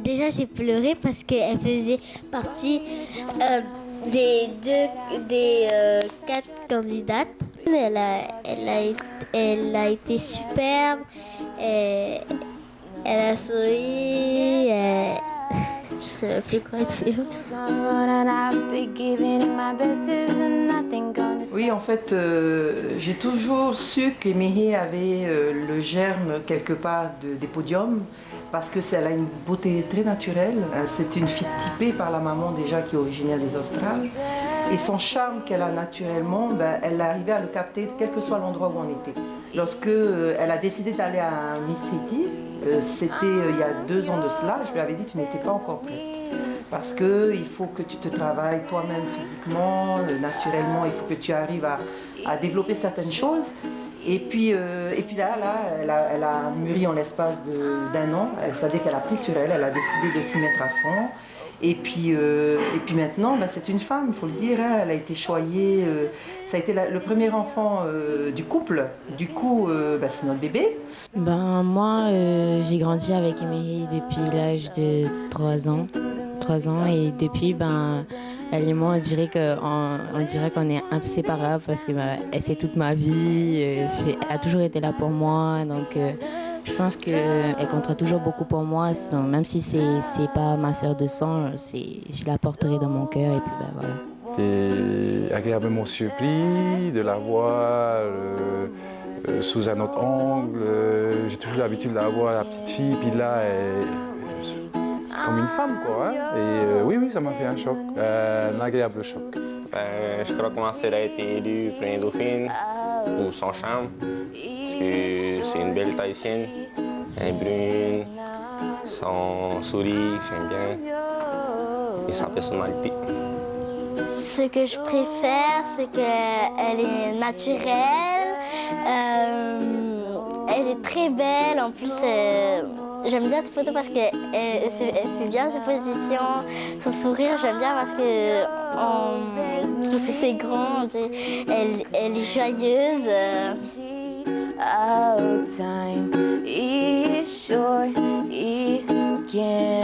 Déjà, j'ai pleuré parce qu'elle faisait partie des 4 candidates. Elle a été superbe. Et elle a souri. Je sais même plus quoi dire. Oui, en fait, j'ai toujours su qu'Émilie avait le germe quelque part des podiums parce qu'elle a une beauté très naturelle. C'est une fille typée par la maman déjà qui est originaire des Australes. Et son charme qu'elle a naturellement, elle arrivait à le capter quel que soit l'endroit où on était. Lorsque elle a décidé d'aller à Miss Trinity, c'était il y a 2 ans de cela, je lui avais dit tu n'étais pas encore prête. Parce qu'il faut que tu te travailles toi-même physiquement, naturellement, il faut que tu arrives à développer certaines choses. Et puis là, elle a mûri en l'espace d'1 an. Dès qu'elle a pris sur elle, elle a décidé de s'y mettre à fond. Et puis maintenant, c'est une femme, il faut le dire. Hein, elle a été choyée. Ça a été le premier enfant du couple. Du coup, c'est notre bébé. Moi, j'ai grandi avec Émilie depuis l'âge de 3 ans. 3 ans et depuis, elle et moi, on dirait qu'on est inséparables parce que c'est toute ma vie. Elle a toujours été là pour moi, donc je pense qu'elle comptera toujours beaucoup pour moi. Même si c'est pas ma sœur de sang, je la porterai dans mon cœur et puis voilà. Et agréablement surpris de la voir sous un autre angle. J'ai toujours l'habitude de la voir, la petite fille, puis là, c'est comme une femme, quoi. Hein. Et oui, ça m'a fait un choc, un agréable choc. Je crois que ma sœur a été élue première dauphine, ou sans charme, parce que c'est une belle Tahitienne. Elle est brune, son sourire, j'aime bien, et sa personnalité. Ce que je préfère, c'est qu'elle est naturelle, elle est très belle. En plus, j'aime bien cette photo parce qu'elle fait bien ses positions. Son sourire, j'aime bien parce que c'est grand. Elle est joyeuse. Time is short, it can